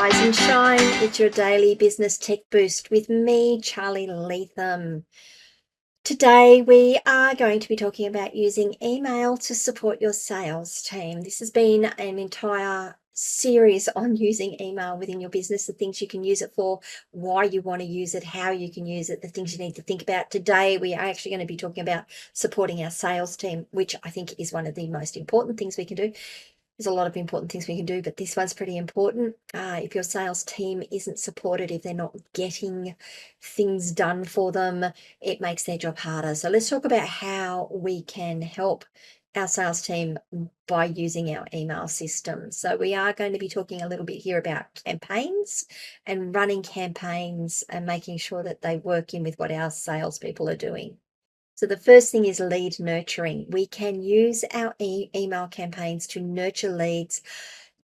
Rise and shine. It's your daily business tech boost with me, Charlie Leatham. Today, we are going to be talking about using email to support your sales team. This has been an entire series on using email within your business, the things you can use it for, why you want to use it, how you can use it, the things you need to think about. Today, we are actually going to be talking about supporting our sales team, which I think is one of the most important things we can do. There's a lot of important things we can do, but this one's pretty important. If your sales team isn't supported, if they're not getting things done for them, it makes their job harder. So let's talk about how we can help our sales team by using our email system. So we are going to be talking a little bit here about campaigns and running campaigns and making sure that they work in with what our salespeople are doing. So the first thing is lead nurturing. We can use our email campaigns to nurture leads,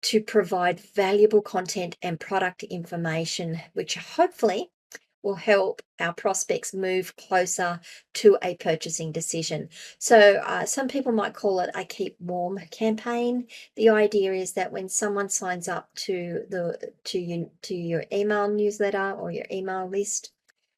to provide valuable content and product information, which hopefully will help our prospects move closer to a purchasing decision. So some people might call it a keep warm campaign. The idea is that when someone signs up to your email newsletter or your email list,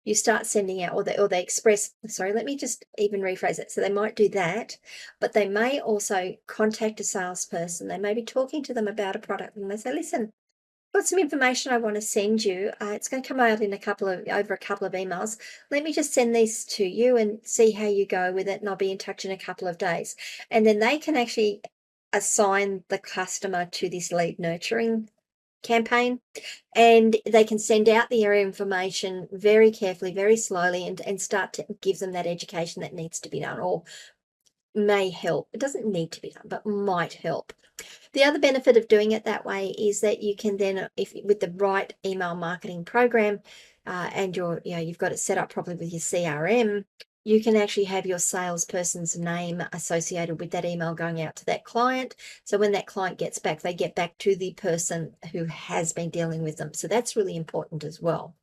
you start sending out, or they express, sorry, let me just even rephrase it. So they might do that, but they may also contact a salesperson. They may be talking to them about a product and they say, listen, I've got some information I want to send you. It's going to come out in over a couple of emails. Let me just send these to you and see how you go with it. And I'll be in touch in a couple of days. And then they can actually assign the customer to this lead nurturing campaign, and they can send out the area information very carefully, very slowly, and start to give them that education that needs to be done or may help. It doesn't need to be done, but might help. The other benefit of doing it that way is that you can then, if with the right email marketing program, and you've got it set up properly with your CRM, you can actually have your salesperson's name associated with that email going out to that client. So when that client gets back, they get back to the person who has been dealing with them. So that's really important as well.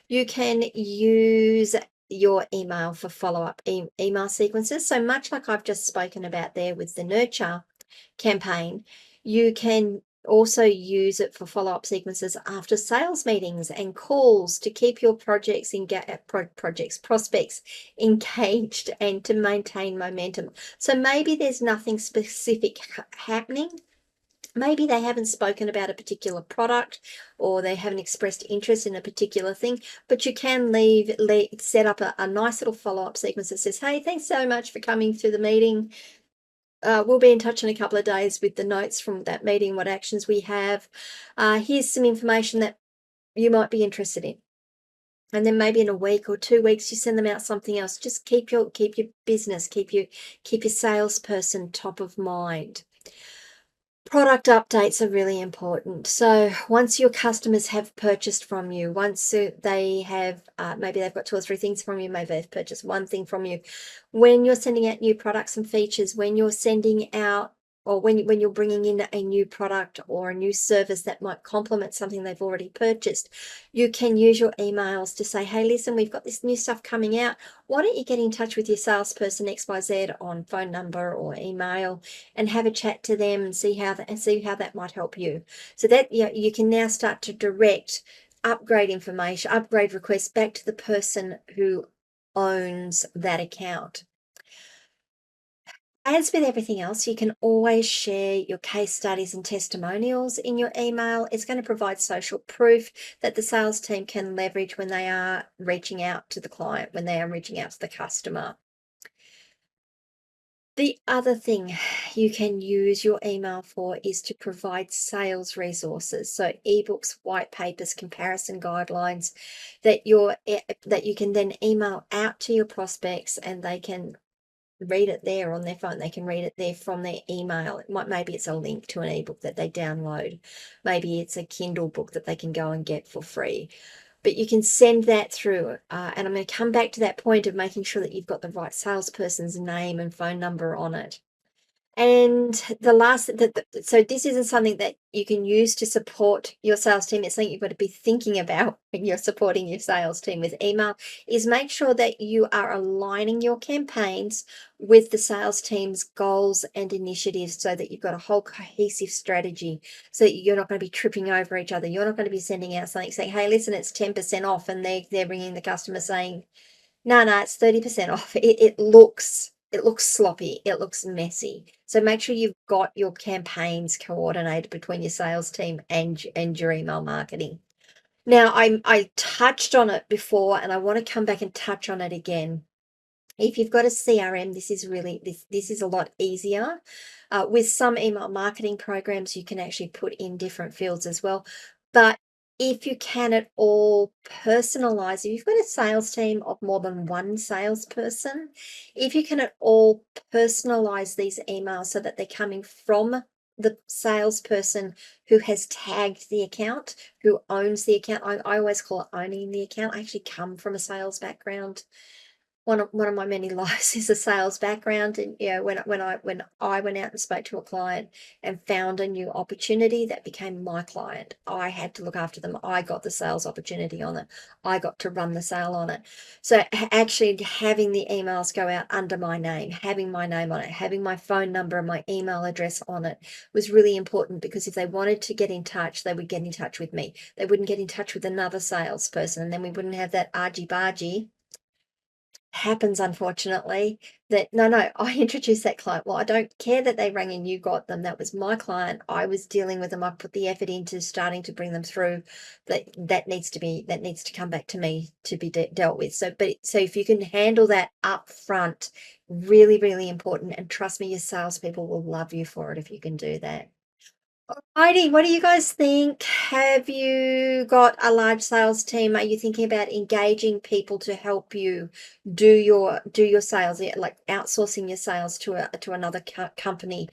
You can use your email for follow-up email sequences. So much like I've just spoken about there with the nurture campaign, you can also use it for follow-up sequences after sales meetings and calls to keep your prospects engaged and to maintain momentum. So maybe there's nothing specific happening. Maybe they haven't spoken about a particular product or they haven't expressed interest in a particular thing, but you can set up a nice little follow-up sequence that says, hey, thanks so much for coming to the meeting. We'll be in touch in a couple of days with the notes from that meeting, what actions we have. Here's some information that you might be interested in. And then maybe in a week or 2 weeks, you send them out something else. Just keep your business, keep your salesperson top of mind. Product updates are really important. So once your customers have purchased from you, once they have, maybe they've got 2 or 3 things from you, maybe they've purchased 1 thing from you, when you're sending out new products and features, when you're sending out, or when you're bringing in a new product or a new service that might complement something they've already purchased, you can use your emails to say, hey, listen, we've got this new stuff coming out. Why don't you get in touch with your salesperson XYZ on phone number or email and have a chat to them and see how that might help you. So that you can now start to direct upgrade information, upgrade requests back to the person who owns that account. As with everything else, you can always share your case studies and testimonials in your email. It's going to provide social proof that the sales team can leverage when they are reaching out to the client, when they are reaching out to the customer. The other thing you can use your email for is to provide sales resources. So ebooks, white papers, comparison guidelines that you can then email out to your prospects and they can read it there on their phone. They can read it there from their email. Maybe it's a link to an ebook that they download. Maybe it's a Kindle book that they can go and get for free. But you can send that through. And I'm going to come back to that point of making sure that you've got the right salesperson's name and phone number on it. And the last so this isn't something that you can use to support your sales team. It's something you've got to be thinking about when you're supporting your sales team with email, is make sure that you are aligning your campaigns with the sales team's goals and initiatives so that you've got a whole cohesive strategy, so that you're not going to be tripping over each other. You're not going to be sending out something saying, hey, listen, it's 10% off, and they're ringing the customer saying, no, it's 30% off. It looks sloppy. It looks messy. So make sure you've got your campaigns coordinated between your sales team and your email marketing. Now, I touched on it before, and I want to come back and touch on it again. If you've got a CRM, this is a lot easier. With some email marketing programs, you can actually put in different fields as well. But if you can at all personalize, if you've got a sales team of more than one salesperson, if you can at all personalize these emails so that they're coming from the salesperson who has tagged the account, who owns the account. I always call it owning the account. I actually come from a sales background. One of my many lives is a sales background, and when I went out and spoke to a client and found a new opportunity that became my client, I had to look after them. I got the sales opportunity on it. I got to run the sale on it. So actually having the emails go out under my name, having my name on it, having my phone number and my email address on it was really important, because if they wanted to get in touch, they would get in touch with me. They wouldn't get in touch with another salesperson, and then we wouldn't have that argy-bargy happens, unfortunately, that no, I introduced that client. Well, I don't care that they rang and you got them. That was my client. I was dealing with them. I put the effort into starting to bring them through. That needs to come back to me to be dealt with. So if you can handle that up front, really, really important. And trust me, your salespeople will love you for it if you can do that. Heidi, what do you guys think? Have you got a large sales team? Are you thinking about engaging people to help you do your sales, like outsourcing your sales to another company?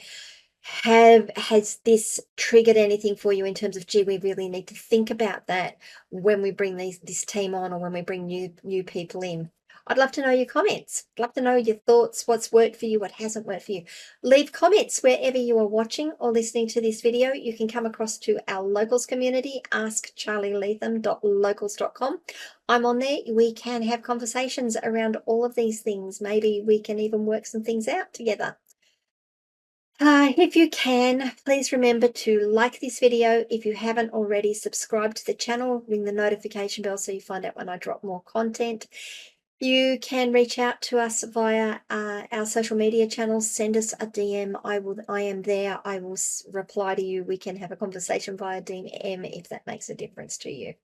Has this triggered anything for you in terms of, gee, we really need to think about that when we bring this team on, or when we bring new people in? I'd love to know your comments. I'd love to know your thoughts, what's worked for you, what hasn't worked for you. Leave comments wherever you are watching or listening to this video. You can come across to our locals community, askcharlieletham.locals.com. I'm on there. We can have conversations around all of these things. Maybe we can even work some things out together. If you can, please remember to like this video. If you haven't already, subscribe to the channel, ring the notification bell so you find out when I drop more content. You can reach out to us via our social media channels. Send us a DM. I am there. I will reply to you. We can have a conversation via DM if that makes a difference to you.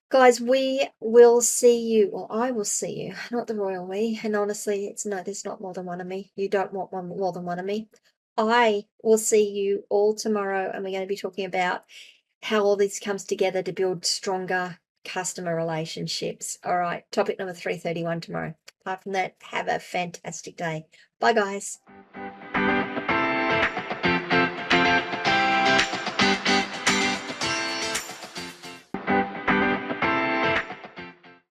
Guys, we will see you, or I will see you, not the royal we. And honestly, there's not more than one of me. You don't want more than one of me. I will see you all tomorrow, and we're going to be talking about how all this comes together to build stronger customer relationships. All right, topic number 331 tomorrow. Apart from that, have a fantastic day. Bye, guys.